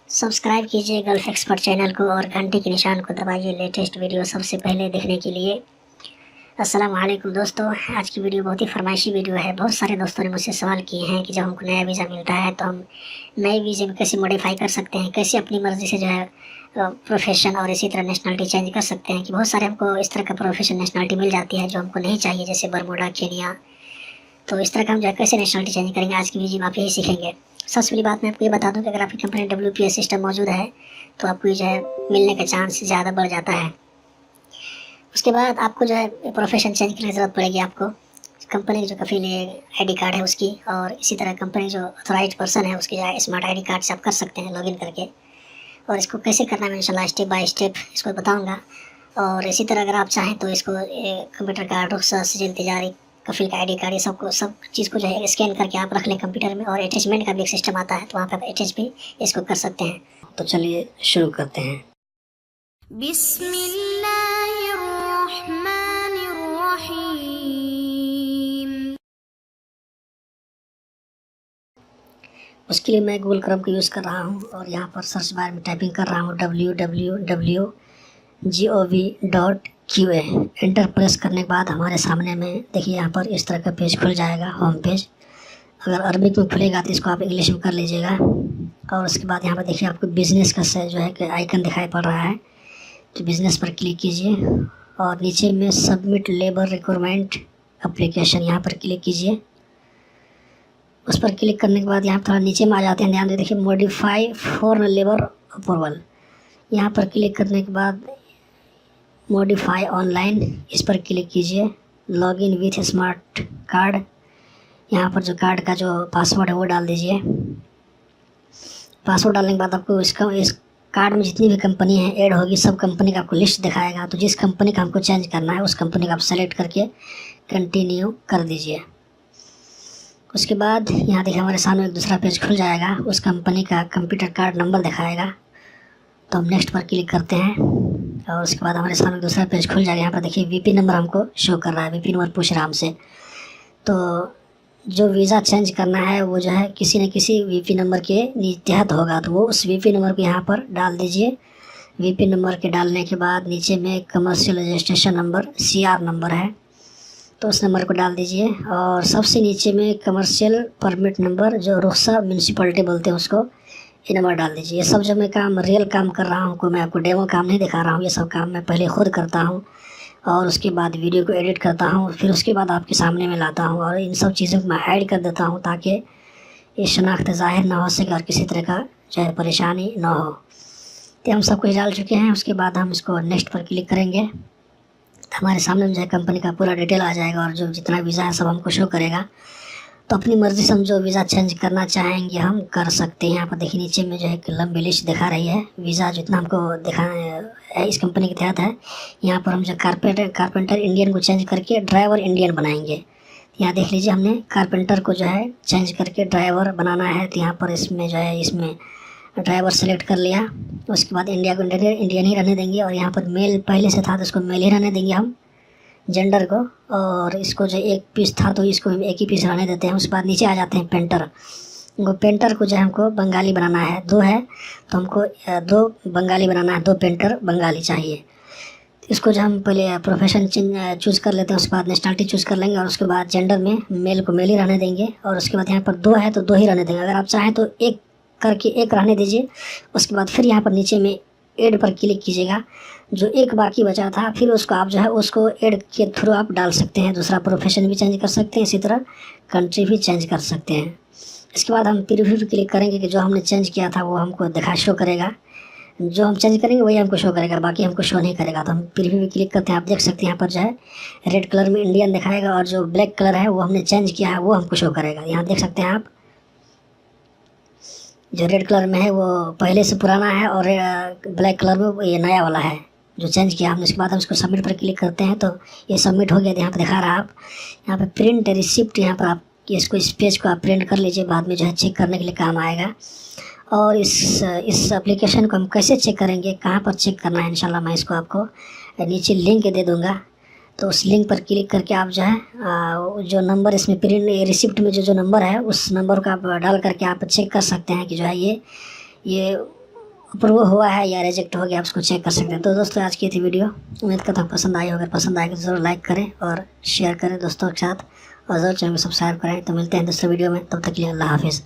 Subscribe कीजिए gulf expert channel को और घंटी के निशान को दबाइए लेटेस्ट वीडियो सबसे पहले देखने के लिए। अस्सलाम वालेकुम दोस्तों, आज की वीडियो बहुत ही फरमाइशी वीडियो है। बहुत सारे दोस्तों ने मुझसे सवाल किए हैं कि जब हमको नया वीज़ा मिलता है तो हम नए वीज़े में कैसे मॉडिफाई कर सकते हैं, कैसे अपनी मर्ज़ी से जो है प्रोफेशन और इसी तरह नेशनलिटी चेंज कर सकते हैं। कि बहुत सारे हमको इस तरह का प्रोफेशन नेशनलिटी मिल जाती है जो हमको नहीं चाहिए, जैसे बरमूडा, केनिया। तो इस तरह का हम जो है कैसे नेशनलिटी चेंज करेंगे, आज की वीडियो में आप यही सीखेंगे। सबसे पहली बात मैं आपको ये बता दूं कि अगर आपकी कंपनी WPS सिस्टम मौजूद है तो आपको जो है मिलने का चांस ज़्यादा बढ़ जाता है। उसके बाद आपको जो है प्रोफेशन चेंज करने की ज़रूरत पड़ेगी। आपको कंपनी की जो कफील ID कार्ड है उसकी, और इसी तरह कंपनी जो अथोराइज पर्सन है उसकी जो है स्मार्ट ID कार्ड से आप कर सकते हैं लॉगिन करके। और इसको कैसे करना है मैं इंशाल्लाह स्टेप बाय स्टेप इसको बताऊँगा। और इसी तरह अगर आप चाहें तो इसको कंप्यूटर कार्ड, रुखसत, सिजिल तिजारी, कफील का ID कार्ड, ये सब चीज़ को जो है स्कैन करके आप रख लें कंप्यूटर में। और अटैचमेंट का भी एक सिस्टम आता है तो वहाँ पर आप अटैच भी इसको कर सकते हैं। तो चलिए शुरू करते हैं। बिस्मिल्लाहिर्रहमानिर्रहीम। उसके लिए मैं गूगल क्रोम का यूज़ कर रहा हूँ और यहाँ पर सर्च बार में टाइपिंग कर रहा हूँ www.gov.qa। एंटर प्रेस करने के बाद हमारे सामने में देखिए यहाँ पर इस तरह का पेज खुल जाएगा, होम पेज। अगर अरबिक में खुलेगा तो इसको आप इंग्लिश में कर लीजिएगा। और उसके बाद यहाँ पर देखिए आपको बिज़नेस का जो है कि आइकन दिखाई पड़ रहा है, तो बिज़नेस पर क्लिक कीजिए और नीचे में सबमिट लेबर रिक्वायरमेंट एप्लीकेशन, यहाँ पर क्लिक कीजिए। उस पर क्लिक करने के बाद यहाँ पर थोड़ा नीचे में आ जाते हैं, ध्यान दे देखिए मॉडिफाई फॉर लेबर अप्रूवल। यहाँ पर क्लिक करने के बाद मॉडिफाई ऑनलाइन, इस पर क्लिक कीजिए। लॉगिन विथ स्मार्ट कार्ड, यहाँ पर जो कार्ड का जो पासवर्ड है वो डाल दीजिए। पासवर्ड डालने के बाद आपको इस कार्ड में जितनी भी कंपनी है ऐड होगी, सब कंपनी का आपको लिस्ट दिखाएगा। तो जिस कंपनी का हमको चेंज करना है उस कंपनी का आप सेलेक्ट करके कंटिन्यू कर दीजिए। उसके बाद यहाँ देखिए हमारे सामने एक दूसरा पेज खुल जाएगा, उस कंपनी का कंप्यूटर कार्ड नंबर दिखाएगा। तो हम नेक्स्ट पर क्लिक करते हैं और उसके बाद हमारे सामने दूसरा पेज खुल जाएगा। यहाँ पर देखिए VP नंबर हमको शो कर रहा है, VP नंबर पूछ रहा है हमसे। तो जो वीज़ा चेंज करना है वो जो है किसी न किसी VP नंबर के तहत होगा, तो वो उस VP नंबर को यहाँ पर डाल दीजिए। VP नंबर के डालने के बाद नीचे में commercial registration number CR number है, तो उस नंबर को डाल दीजिए। और सबसे नीचे में कमर्शियल परमिट नंबर, जो रुखसा म्यूनसिपलिटी बोलते हैं उसको, ये नंबर डाल दीजिए। ये सब जो मैं काम रियल काम कर रहा हूँ, कोई मैं आपको डेमो काम नहीं दिखा रहा हूँ। ये सब काम मैं पहले खुद करता हूँ और उसके बाद वीडियो को एडिट करता हूँ, फिर उसके बाद आपके सामने में लाता हूँ और इन सब चीज़ों को मैं हाइड कर देता हूँ ताकि ये शनाख्त ज़ाहिर ना हो सके और किसी तरह का जो है परेशानी ना हो। तो हम सब कुछ डाल चुके हैं। उसके बाद हम इसको नेक्स्ट पर क्लिक करेंगे, हमारे सामने जो है कंपनी का पूरा डिटेल आ जाएगा और जो जितना वीज़ा है सब हमको शो करेगा। तो अपनी मर्ज़ी से हम जो वीज़ा चेंज करना चाहेंगे हम कर सकते हैं। यहाँ पर देखिए नीचे में जो है एक लंबी लिस्ट दिखा रही है वीज़ा जितना हमको दिखाना है इस कंपनी के तहत है। यहाँ पर हम जो कारपेंटर इंडियन को चेंज करके ड्राइवर इंडियन बनाएंगे। यहाँ देख लीजिए हमने कारपेंटर को जो है चेंज करके ड्राइवर बनाना है, तो यहाँ पर इसमें जो है इसमें ड्राइवर सेलेक्ट कर लिया। उसके बाद इंडिया को इंडियन ही रहने देंगे और यहाँ पर मेल पहले से था तो इसको मेल ही रहने देंगे हम जेंडर को। और इसको जो एक पीस था तो इसको एक ही पीस रहने देते हैं। उसके बाद नीचे आ जाते हैं पेंटर। वो पेंटर को जो है हमको बंगाली बनाना है, 2 है तो हमको 2 बंगाली बनाना है, 2 पेंटर बंगाली चाहिए। इसको जो हम पहले प्रोफेशन चूज़ कर लेते हैं, उसके बाद नेशनलिटी चूज़ कर लेंगे और उसके बाद जेंडर में मेल को मेल ही रहने देंगे। और उसके बाद यहाँ पर 2 है तो 2 ही रहने देंगे। अगर आप चाहें तो 1 करके 1 रहने दीजिए। उसके बाद फिर यहाँ पर नीचे में ऐड पर क्लिक कीजिएगा, जो 1 बाकी बचा था फिर उसको आप जो है उसको ऐड के थ्रू आप डाल सकते हैं। दूसरा प्रोफेशन भी चेंज कर सकते हैं, इसी तरह कंट्री भी चेंज कर सकते हैं। इसके बाद हम प्रीव्यू पर क्लिक करेंगे कि जो हमने चेंज किया था वो हमको शो करेगा। जो हम चेंज करेंगे वही हमको शो करेगा, बाकी हमको शो नहीं करेगा। तो हम प्रीव्यू पे क्लिक करते हैं, आप देख सकते हैं यहाँ पर जो है रेड कलर में इंडियन दिखाएगा और जो ब्लैक कलर है वो हमने चेंज किया है वो हमको शो करेगा। यहाँ देख सकते हैं आप, जो रेड कलर में है वो पहले से पुराना है और ब्लैक कलर में ये नया वाला है जो चेंज किया हमने। उसके बाद हम इसको सबमिट पर क्लिक करते हैं तो ये सबमिट हो गया। यहाँ पर दिखा रहा है आप यहाँ पे प्रिंट रिसिप्ट, यहाँ पर आप इसको इस पेज को आप प्रिंट कर लीजिए, बाद में जो है चेक करने के लिए काम आएगा। और इस एप्लीकेशन को हम कैसे चेक करेंगे, कहाँ पर चेक करना है, इंशाल्लाह मैं इसको आपको नीचे लिंक दे दूँगा। तो उस लिंक पर क्लिक करके आप जो है जो नंबर इसमें प्रिंट रिसिप्ट में जो नंबर है उस नंबर को आप डाल करके आप चेक कर सकते हैं कि जो है ये अप्रूव हुआ है या रिजेक्ट हो गया, आप उसको चेक कर सकते हैं। तो दोस्तों आज की थी वीडियो, उम्मीद करता हूँ पसंद आई। अगर पसंद आएगी तो ज़रूर लाइक करें और शेयर करें दोस्तों के साथ, और ज़रूर चैनल को सब्सक्राइब करें। तो मिलते हैं दूसरे वीडियो में, तब तक के लिए अल्लाह हाफिज़।